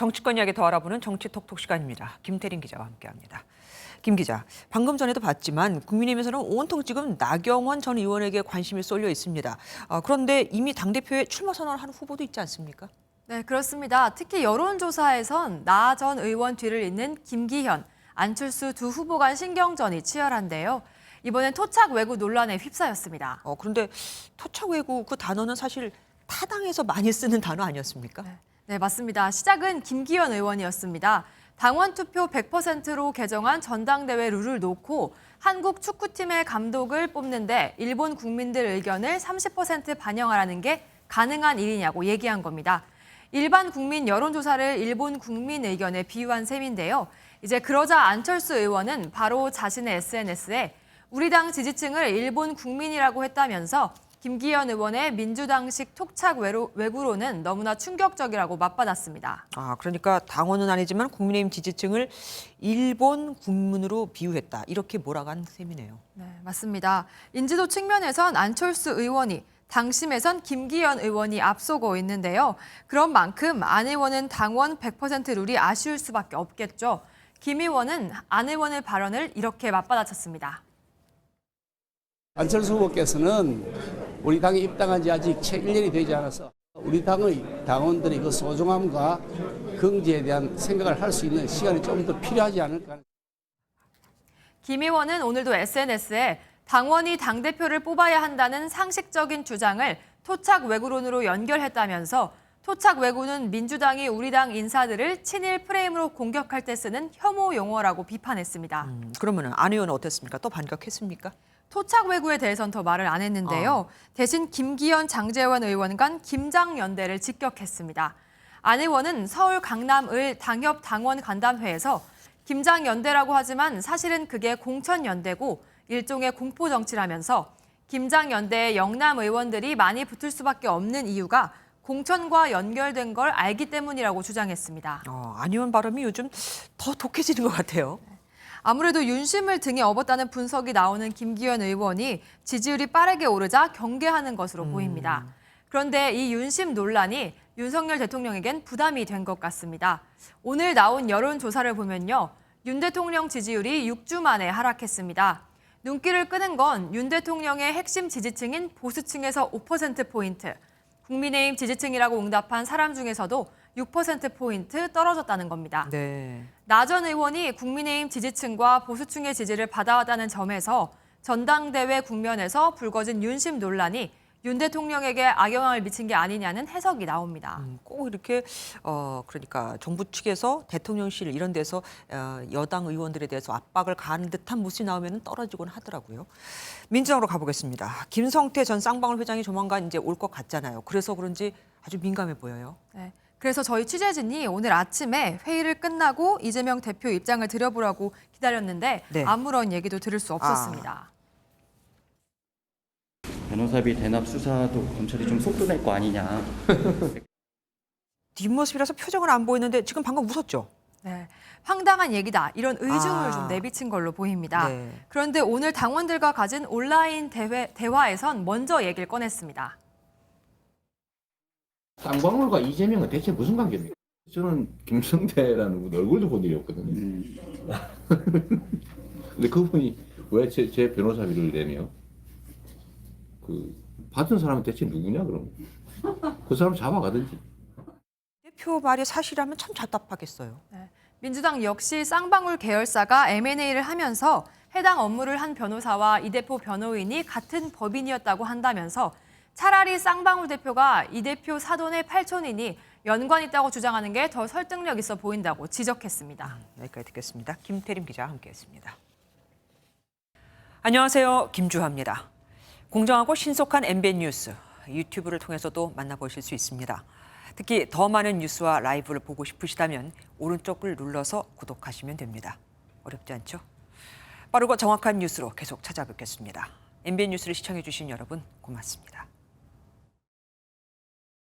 정치권 이야기 더 알아보는 정치톡톡 시간입니다. 김태린 기자와 함께합니다. 김 기자, 방금 전에도 봤지만 국민의힘에서는 온통 지금 나경원 전 의원에게 관심이 쏠려 있습니다. 그런데 이미 당대표에 출마 선언을 한 후보도 있지 않습니까? 네, 그렇습니다. 특히 여론조사에선 나 전 의원 뒤를 잇는 김기현, 안철수 두 후보 간 신경전이 치열한데요. 이번엔 토착 외구 논란에 휩싸였습니다. 그런데 토착 외구 그 단어는 사실 타당에서 많이 쓰는 단어 아니었습니까? 네, 맞습니다. 시작은 김기현 의원이었습니다. 당원 투표 100%로 개정한 전당대회 룰을 놓고 한국 축구팀의 감독을 뽑는데 일본 국민들 의견을 30% 반영하라는 게 가능한 일이냐고 얘기한 겁니다. 일반 국민 여론조사를 일본 국민 의견에 비유한 셈인데요. 이제 그러자 안철수 의원은 바로 자신의 SNS에 우리 당 지지층을 일본 국민이라고 했다면서 김기현 의원의 민주당식 토착 외구로는 너무나 충격적이라고 맞받았습니다. 그러니까 당원은 아니지만 국민의힘 지지층을 일본 국민으로 비유했다. 이렇게 몰아간 셈이네요. 네, 맞습니다. 인지도 측면에선 안철수 의원이, 당심에선 김기현 의원이 앞서고 있는데요. 그런 만큼 안 의원은 당원 100% 룰이 아쉬울 수밖에 없겠죠. 김 의원은 안 의원의 발언을 이렇게 맞받아쳤습니다. 안철수 후보께서는 우리 당에 입당한 지 아직 채 1년이 되지 않아서 우리 당의 당원들의 그 소중함과 긍지에 대한 생각을 할 수 있는 시간이 좀 더 필요하지 않을까. 김 의원은 오늘도 SNS에 당원이 당대표를 뽑아야 한다는 상식적인 주장을 토착 외구론으로 연결했다면서 토착 외구는 민주당이 우리 당 인사들을 친일 프레임으로 공격할 때 쓰는 혐오 용어라고 비판했습니다. 그러면 안 의원은 어땠습니까? 또 반격했습니까? 토착 외구에 대해서는 더 말을 안 했는데요. 대신 김기현, 장제원 의원 간 김장연대를 직격했습니다. 안 의원은 서울 강남을 당협 당원 간담회에서 김장연대라고 하지만 사실은 그게 공천연대고 일종의 공포정치라면서 김장연대에 영남 의원들이 많이 붙을 수밖에 없는 이유가 공천과 연결된 걸 알기 때문이라고 주장했습니다. 안 의원 발음이 요즘 더 독해지는 것 같아요. 아무래도 윤심을 등에 업었다는 분석이 나오는 김기현 의원이 지지율이 빠르게 오르자 경계하는 것으로 보입니다. 그런데 이 윤심 논란이 윤석열 대통령에겐 부담이 된 것 같습니다. 오늘 나온 여론조사를 보면요. 윤 대통령 지지율이 6주 만에 하락했습니다. 눈길을 끄는 건 윤 대통령의 핵심 지지층인 보수층에서 5%포인트, 국민의힘 지지층이라고 응답한 사람 중에서도 6%포인트 떨어졌다는 겁니다. 네. 나 전 의원이 국민의힘 지지층과 보수층의 지지를 받아왔다는 점에서 전당대회 국면에서 불거진 윤심 논란이 윤 대통령에게 악영향을 미친 게 아니냐는 해석이 나옵니다. 꼭 이렇게 그러니까 정부 측에서 대통령실 이런 데서 여당 의원들에 대해서 압박을 가하는 듯한 모습이 나오면 떨어지곤 하더라고요. 민주당으로 가보겠습니다. 김성태 전 쌍방울 회장이 조만간 이제 올 것 같잖아요. 그래서 그런지 아주 민감해 보여요. 네. 그래서 저희 취재진이 오늘 아침에 회의를 끝나고 이재명 대표 입장을 들여보라고 기다렸는데 네. 아무런 얘기도 들을 수 없었습니다. 변호사비 대납 수사도 검찰이 좀 속도 낼 거 아니냐. 뒷모습이라서 표정을 안 보이는데 지금 방금 웃었죠? 네, 황당한 얘기다. 이런 의중을 좀 내비친 걸로 보입니다. 네. 그런데 오늘 당원들과 가진 온라인 대화에선 먼저 얘기를 꺼냈습니다. 쌍방울과 이재명은 대체 무슨 관계입니까? 저는 김성태라는 분 얼굴도 본 일이 없거든요. 근데 그분이 왜 제 변호사비를 내며? 받은 사람은 대체 누구냐 그럼? 그 사람 잡아가든지. 대표 말이 사실이라면 참 답답하겠어요. 네, 민주당 역시 쌍방울 계열사가 M&A를 하면서 해당 업무를 한 변호사와 이 대표 변호인이 같은 법인이었다고 한다면서 차라리 쌍방울 대표가 이 대표 사돈의 팔촌이니 연관 있다고 주장하는 게 더 설득력 있어 보인다고 지적했습니다. 여기까지 듣겠습니다. 김태림 기자와 함께했습니다. 안녕하세요. 김주하입니다. 공정하고 신속한 MBN 뉴스, 유튜브를 통해서도 만나보실 수 있습니다. 특히 더 많은 뉴스와 라이브를 보고 싶으시다면 오른쪽을 눌러서 구독하시면 됩니다. 어렵지 않죠? 빠르고 정확한 뉴스로 계속 찾아뵙겠습니다. MBN 뉴스를 시청해 주신 여러분 고맙습니다.